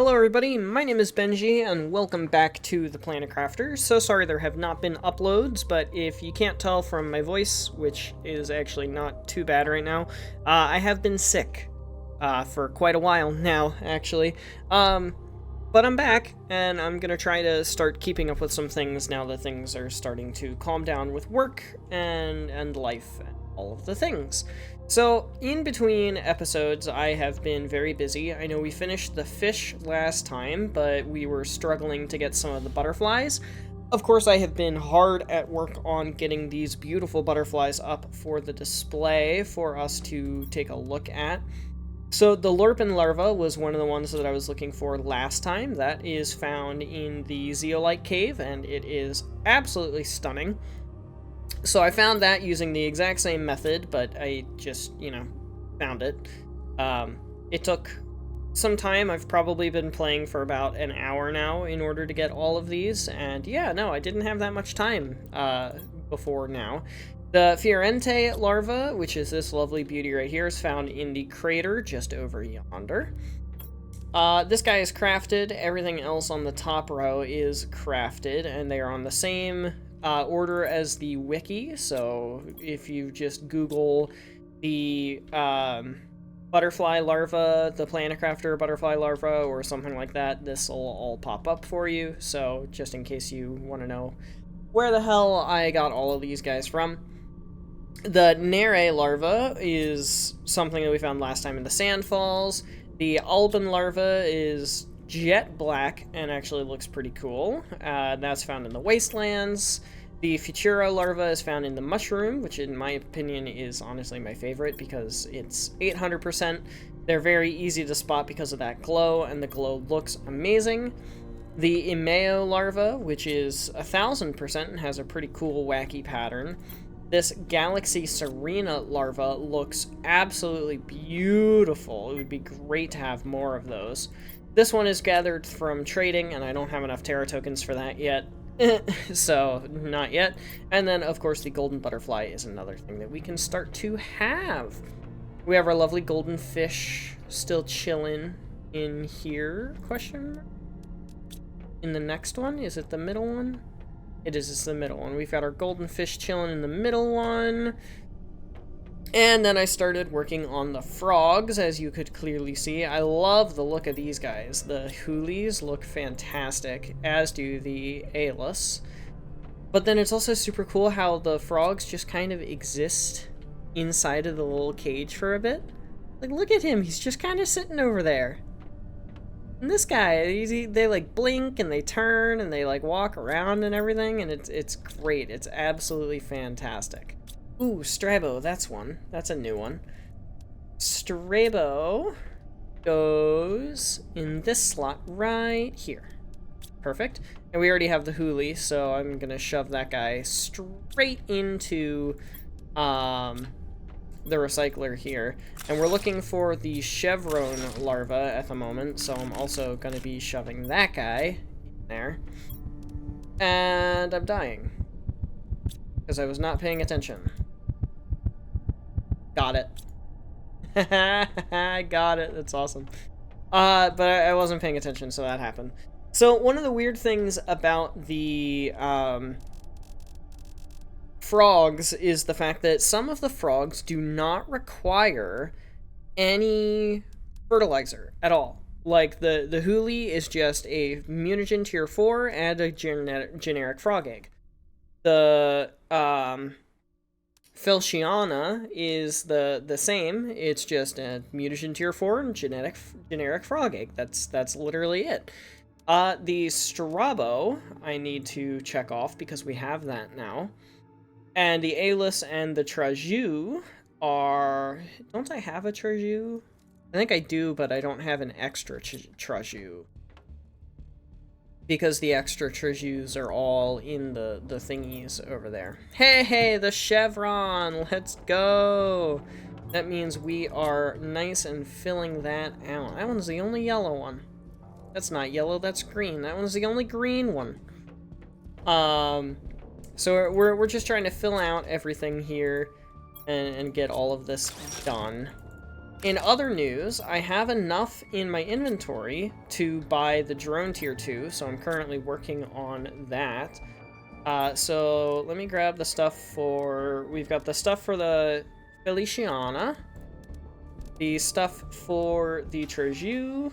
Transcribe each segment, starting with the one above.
Hello everybody, my name is Benji, and welcome back to the Planet Crafter. So sorry there have not been uploads, but if you can't tell from my voice, which is actually not too bad right now, I have been sick for quite a while now, actually. But I'm back, and I'm gonna try to start keeping up with some things now that things are starting to calm down with work and life and all of the things. So, in between episodes, I have been very busy. I know we finished the fish last time, but we were struggling to get some of the butterflies. Of course, I have been hard at work on getting these beautiful butterflies up for the display for us to take a look at. So, the Lurpin larva was one of the ones that I was looking for last time. That is found in the zeolite cave, and it is absolutely stunning. So I found that using the exact same method, but I just, found it. It took some time. I've probably been playing for about an hour now in order to get all of these, and yeah, no, I didn't have that much time before now. The Fiorente larva, which is this lovely beauty right here, is found in the crater just over yonder. This guy is crafted. Everything else on the top row is crafted, and they are on the same order as the wiki, so if you just Google the butterfly larva, the Planet Crafter butterfly larva, or something like that, this will all pop up for you, so just in case you want to know where the hell I got all of these guys from. The Nere larva is something that we found last time in the Sand Falls. The Alban larva is jet black and actually looks pretty cool. That's found in the wastelands. The Futura larva is found in the mushroom, which in my opinion is honestly my favorite because it's 800%. They're very easy to spot because of that glow, and the glow looks amazing. The Imeo larva, which is 1000% and has a pretty cool wacky pattern. This Galaxy Serena larva looks absolutely beautiful. It would be great to have more of those. This one is gathered from trading, and I don't have enough Terra tokens for that yet. So, not yet. And then, of course, the golden butterfly is another thing that we can start to have. We have our lovely golden fish still chilling in here, question mark? In the next one? Is it the middle one? It is, it's the middle one. We've got our golden fish chilling in the middle one. And then I started working on the frogs, as you could clearly see. I love the look of these guys. The hoolies look fantastic, as do the Aelus. But then it's also super cool how the frogs just kind of exist inside of the little cage for a bit. Like, look at him, he's just kind of sitting over there. And this guy, they like blink and they turn and they like walk around and everything, and it's great. It's absolutely fantastic. Ooh, Strabo, that's one. That's a new one. Strabo goes in this slot right here. Perfect. And we already have the Hoolie, so I'm gonna shove that guy straight into the recycler here. And we're looking for the Chevron larva at the moment, so I'm also gonna be shoving that guy in there. And I'm dying because I was not paying attention. Got it. I got it. That's awesome. But I wasn't paying attention, so that happened. So one of the weird things about the frogs is the fact that some of the frogs do not require any fertilizer at all. Like the Hoolie is just a mutagen tier 4 and a generic frog egg. The Felciana is the same. It's just a mutagen tier 4 and generic frog egg. That's literally it. The Strabo I need to check off because we have that now. And the Aelus and the Trajou are... Don't I have a Trajou? I think I do, but I don't have an extra Trajou. Because the extra Trajous are all in the thingies over there. Hey, the Chevron! Let's go! That means we are nice and filling that out. That one's the only yellow one. That's not yellow, that's green. That one's the only green one. So we're just trying to fill out everything here and get all of this done. In other news, I have enough in my inventory to buy the drone tier 2, so I'm currently working on that. So let me grab the stuff for... We've got the stuff for the Feliciana, the stuff for the Treju,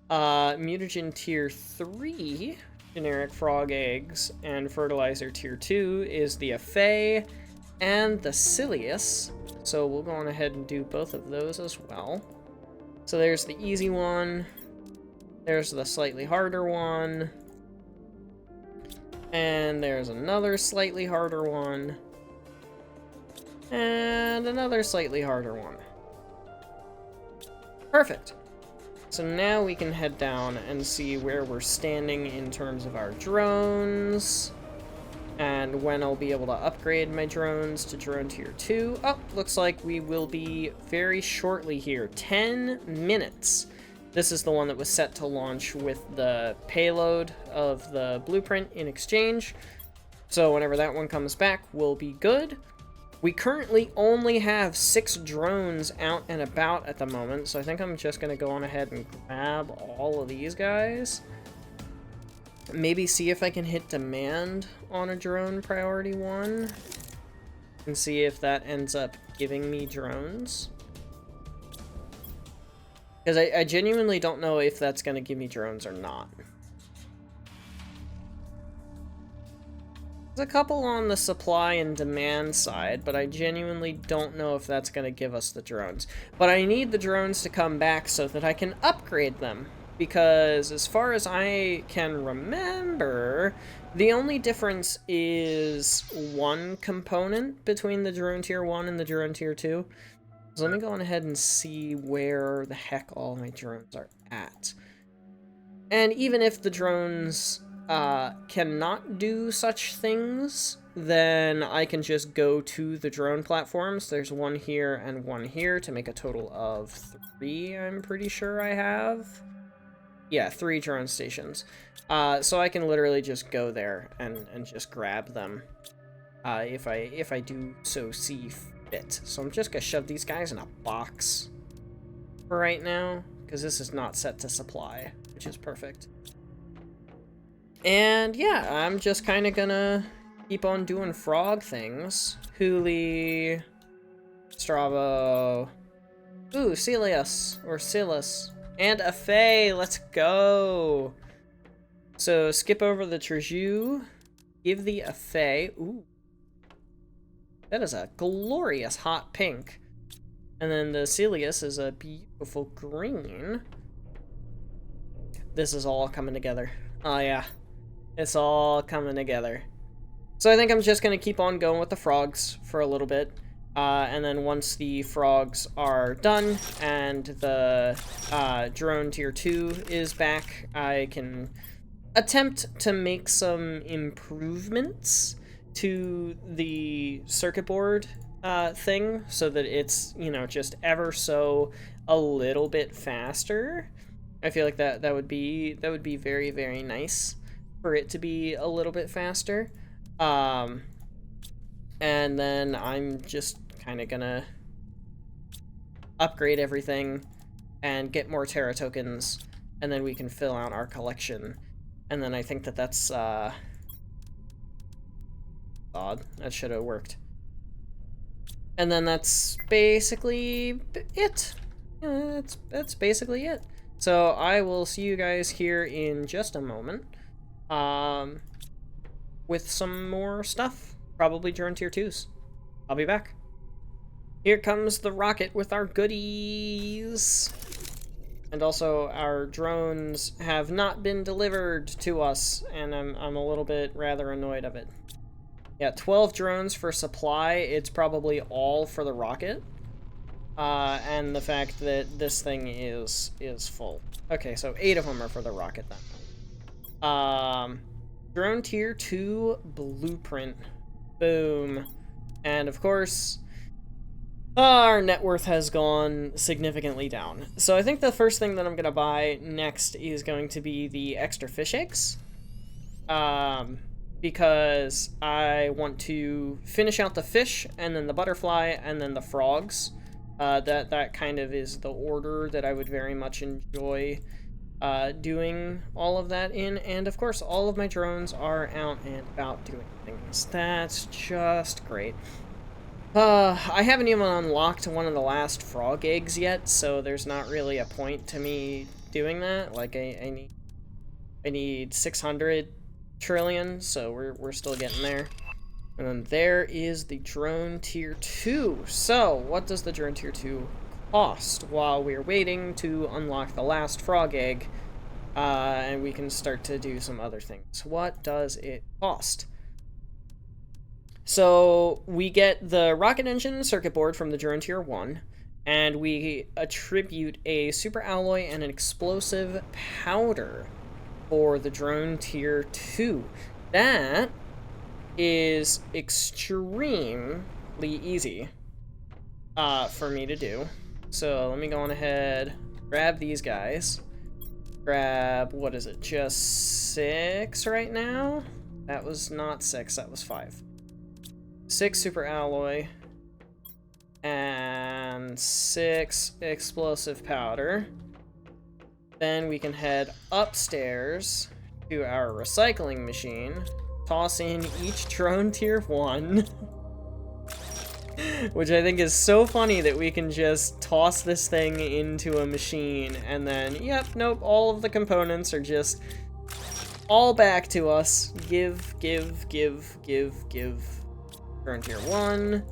mutagen tier 3, generic frog eggs, and fertilizer tier 2 is the Afei and the Cilius. So we'll go on ahead and do both of those as well. So there's the easy one, there's the slightly harder one, and there's another slightly harder one, and another slightly harder one. Perfect. So now we can head down and see where we're standing in terms of our drones, and when I'll be able to upgrade my drones to drone tier 2. Oh, looks like we will be very shortly here. 10 minutes. This is the one that was set to launch with the payload of the blueprint in exchange. So whenever that one comes back, we'll be good. We currently only have 6 drones out and about at the moment, so I think I'm just going to go on ahead and grab all of these guys. Maybe see if I can hit demand on a drone priority 1, and see if that ends up giving me drones. Because I genuinely don't know if that's going to give me drones or not. There's a couple on the supply and demand side, but I genuinely don't know if that's going to give us the drones. But I need the drones to come back so that I can upgrade them. Because as far as I can remember, the only difference is one component between the drone tier 1 and the drone tier 2. So let me go on ahead and see where the heck all my drones are at. And even if the drones cannot do such things, then I can just go to the drone platforms. There's one here and one here to make a total of 3, I'm pretty sure I have. Yeah, 3 drone stations. So I can literally just go there and just grab them if I do so see fit. So I'm just gonna shove these guys in a box for right now, because this is not set to supply, which is perfect. And yeah, I'm just kind of gonna keep on doing frog things. Huli, Stravo, ooh, Cilius, or Silas. And Afei, let's go! So, skip over the Treju, give the Afei, ooh. That is a glorious hot pink. And then the Cilius is a beautiful green. This is all coming together. Oh yeah, it's all coming together. So I think I'm just gonna keep on going with the frogs for a little bit. And then once the frogs are done and the drone tier 2 is back, I can attempt to make some improvements to the circuit board thing so that it's, you know, just ever so a little bit faster. I feel like that would be very, very nice for it to be a little bit faster. And then I'm just kind of gonna upgrade everything and get more Terra tokens, and then we can fill out our collection. And then I think that's odd. That should have worked. And then that's basically it. Yeah, that's basically it. So I will see you guys here in just a moment with some more stuff, probably drone tier 2s. I'll be back. Here comes the rocket with our goodies. And also, our drones have not been delivered to us, and I'm a little bit rather annoyed of it. Yeah, 12 drones for supply. It's probably all for the rocket. And the fact that this thing is full. Okay, so 8 of them are for the rocket then. Drone tier 2 blueprint. Boom. And of course, our net worth has gone significantly down. So I think the first thing that I'm going to buy next is going to be the extra fish eggs. Because I want to finish out the fish, and then the butterfly, and then the frogs. That kind of is the order that I would very much enjoy doing all of that in. And of course, all of my drones are out and about doing things. That's just great. I haven't even unlocked one of the last frog eggs yet, so there's not really a point to me doing that. Like, I need 600 trillion, so we're still getting there. And then there is the drone tier 2. So, what does the drone tier 2 cost while we're waiting to unlock the last frog egg? And we can start to do some other things. What does it cost? So, we get the rocket engine circuit board from the drone tier 1, and we attribute a super alloy and an explosive powder for the drone tier 2. That is extremely easy for me to do. So let me go on ahead, grab these guys. Grab, what is it, just 6 right now? That was not 6, that was 5. 6 super alloy and 6 explosive powder. Then we can head upstairs to our recycling machine, toss in each drone tier 1, which I think is so funny that we can just toss this thing into a machine and then, yep, nope, all of the components are just all back to us. Give. Drone tier 1.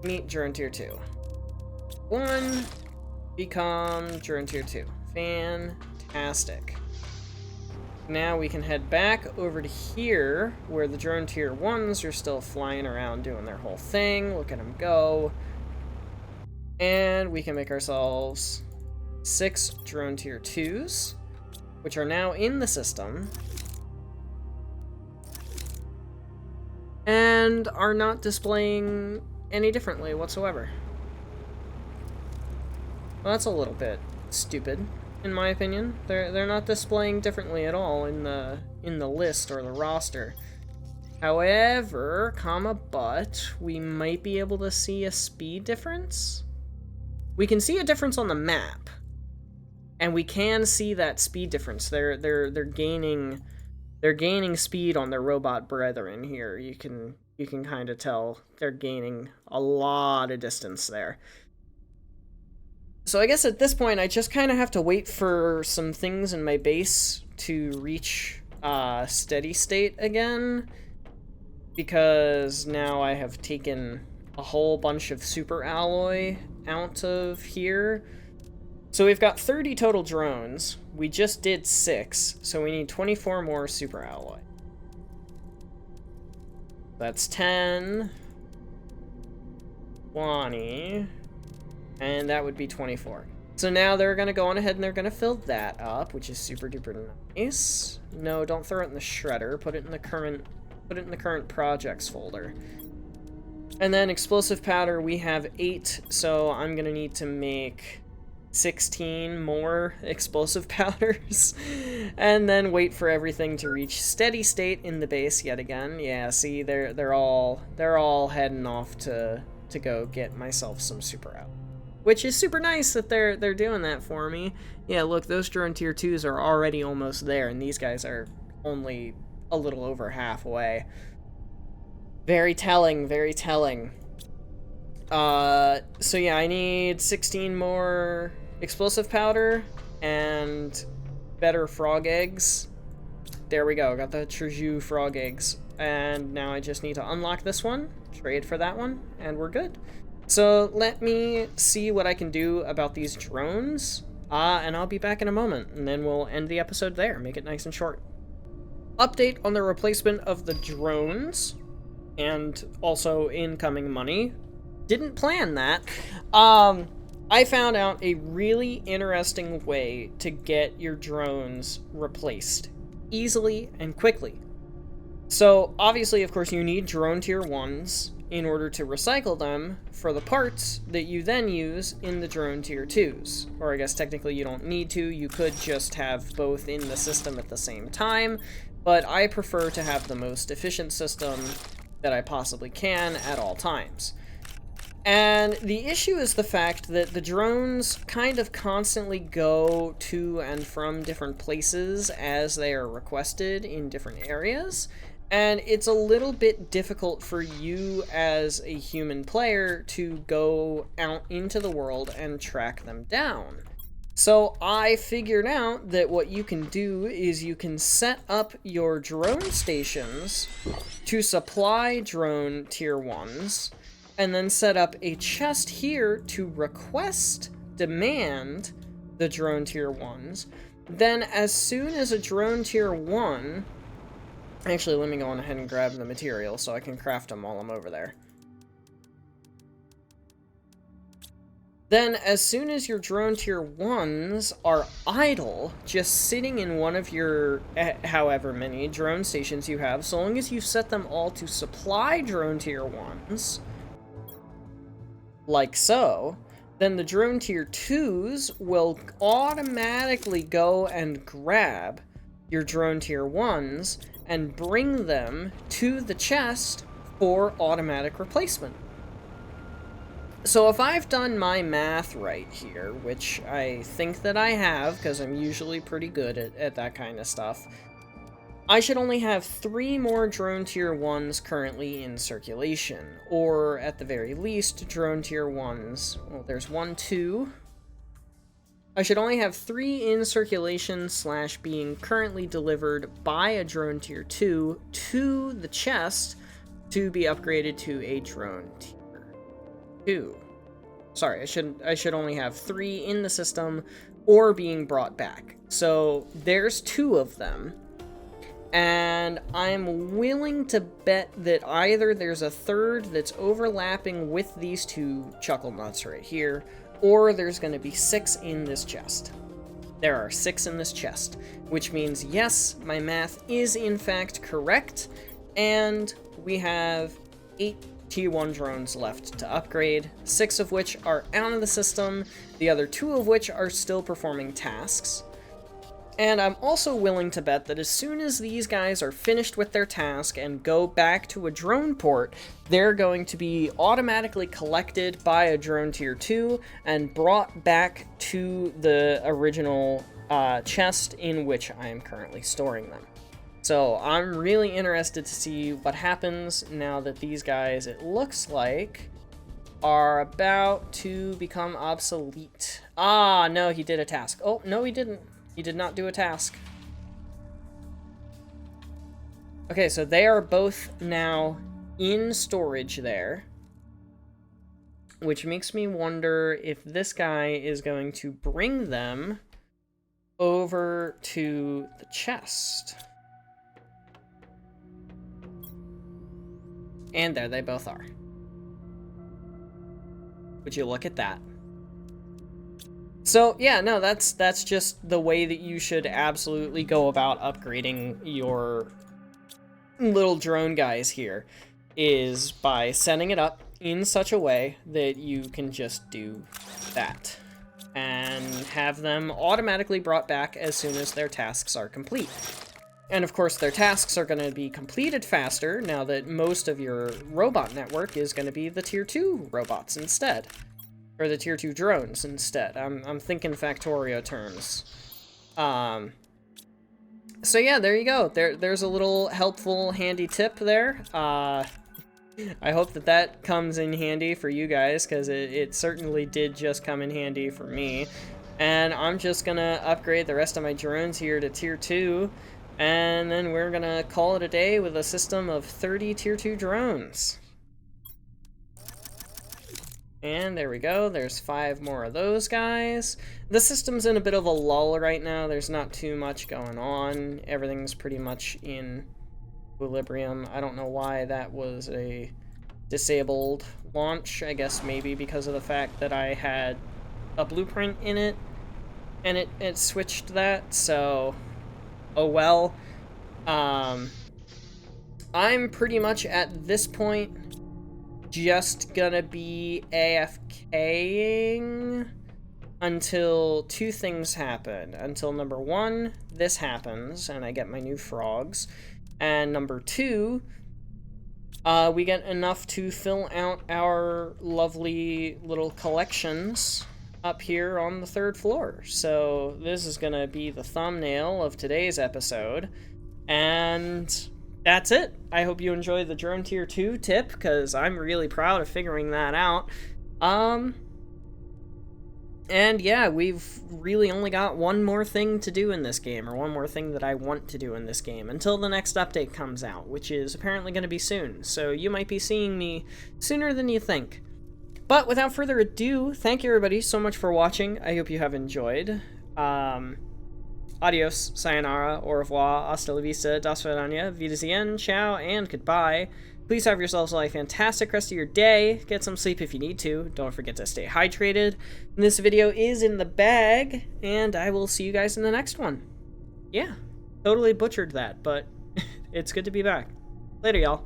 Meet drone tier 2. 1. Become drone tier 2. Fantastic. Now we can head back over to here, where the drone tier 1s are still flying around doing their whole thing. Look at them go. And we can make ourselves 6 drone tier 2s, which are now in the system, and are not displaying any differently whatsoever. Well, that's a little bit stupid, in my opinion. They're not displaying differently at all in the list or the roster. However, but we might be able to see a speed difference. We can see a difference on the map, and we can see that speed difference. They're gaining speed on their robot brethren here. You can kind of tell they're gaining a lot of distance there. So I guess at this point, I just kind of have to wait for some things in my base to reach steady state again, because now I have taken a whole bunch of super alloy out of here. So we've got 30 total drones. We just did 6, so we need 24 more super alloy. That's 10, 20, and that would be 24. So now they're gonna go on ahead and they're gonna fill that up, which is super duper nice. No, don't throw it in the shredder. Put it in the current projects folder. And then explosive powder, we have 8, so I'm gonna need to make 16 more explosive powders, and then wait for everything to reach steady state in the base yet again. Yeah, see, they're all heading off to go get myself some super out, which is super nice that they're doing that for me. Yeah, look, those drone tier 2s are already almost there, and these guys are only a little over halfway. Very telling, very telling. So yeah, I need 16 more explosive powder and better frog eggs. There we go, got the Trujou frog eggs. And now I just need to unlock this one, trade for that one, and we're good. So let me see what I can do about these drones, and I'll be back in a moment, and then we'll end the episode there, make it nice and short. Update on the replacement of the drones, and also incoming money. Didn't plan that. I found out a really interesting way to get your drones replaced easily and quickly. So obviously, of course, you need drone tier 1s in order to recycle them for the parts that you then use in the drone tier 2s. Or I guess technically you don't need to, you could just have both in the system at the same time, but I prefer to have the most efficient system that I possibly can at all times. And the issue is the fact that the drones kind of constantly go to and from different places as they are requested in different areas. And it's a little bit difficult for you as a human player to go out into the world and track them down. So I figured out that what you can do is you can set up your drone stations to supply drone tier 1s, and then set up a chest here to demand the drone tier 1s. Then as soon as a drone tier 1... Actually, let me go on ahead and grab the material so I can craft them while I'm over there. Then, as soon as your drone tier 1s are idle, just sitting in one of your however many drone stations you have, so long as you set them all to supply drone tier 1s, like so, then the drone tier 2s will automatically go and grab your drone tier 1s and bring them to the chest for automatic replacement. So if I've done my math right here, which I think that I have, because I'm usually pretty good at that kind of stuff, I should only have 3 more drone tier 1s currently in circulation, or at the very least, drone tier 1s. Well, there's 1, 2. I should only have 3 in circulation / being currently delivered by a drone tier 2 to the chest to be upgraded to a drone tier 2. Sorry, I should only have 3 in the system or being brought back. So there's 2 of them. And I'm willing to bet that either there's a third that's overlapping with these 2 chuckle nuts right here, or there's going to be 6 in this chest. There are 6 in this chest, which means yes, my math is in fact correct, and we have 8 T1 drones left to upgrade, 6 of which are out of the system, the other 2 of which are still performing tasks. And I'm also willing to bet that as soon as these guys are finished with their task and go back to a drone port, they're going to be automatically collected by a drone tier 2 and brought back to the original chest in which I am currently storing them. So I'm really interested to see what happens now that these guys, it looks like, are about to become obsolete. Ah, no, he did a task. Oh, no, he didn't. He did not do a task. Okay, so they are both now in storage there, which makes me wonder if this guy is going to bring them over to the chest. And there they both are. Would you look at that? So, yeah, no, that's just the way that you should absolutely go about upgrading your little drone guys here, is by setting it up in such a way that you can just do that and have them automatically brought back as soon as their tasks are complete. And of course, their tasks are going to be completed faster now that most of your robot network is going to be the tier 2 robots instead. Or the tier 2 drones instead. I'm thinking Factorio terms. So yeah, there you go. There's a little helpful, handy tip there. I hope that comes in handy for you guys, because it certainly did just come in handy for me. And I'm just gonna upgrade the rest of my drones here to tier 2, and then we're gonna call it a day with a system of 30 tier 2 drones. And there we go, there's 5 more of those guys. The system's in a bit of a lull right now, there's not too much going on. Everything's pretty much in equilibrium. I don't know why that was a disabled launch. I guess maybe because of the fact that I had a blueprint in it, and it switched that, so oh well. I'm pretty much at this point just gonna be AFKing until 2 things happen. Until number 1, this happens and I get my new frogs, and number 2, We get enough to fill out our lovely little collections up here on the 3rd floor. So this is gonna be the thumbnail of today's episode. And that's it. I hope you enjoy the drone tier 2 tip, because I'm really proud of figuring that out. And yeah, we've really only got one more thing to do in this game, or one more thing that I want to do in this game, until the next update comes out, which is apparently going to be soon, so you might be seeing me sooner than you think. But without further ado, thank you everybody so much for watching. I hope you have enjoyed. Adios, sayonara, au revoir, hasta la vista, das vidania, wiedersehen, ciao, and goodbye. Please have yourselves a fantastic rest of your day. Get some sleep if you need to. Don't forget to stay hydrated. And this video is in the bag, and I will see you guys in the next one. Yeah, totally butchered that, but it's good to be back. Later, y'all.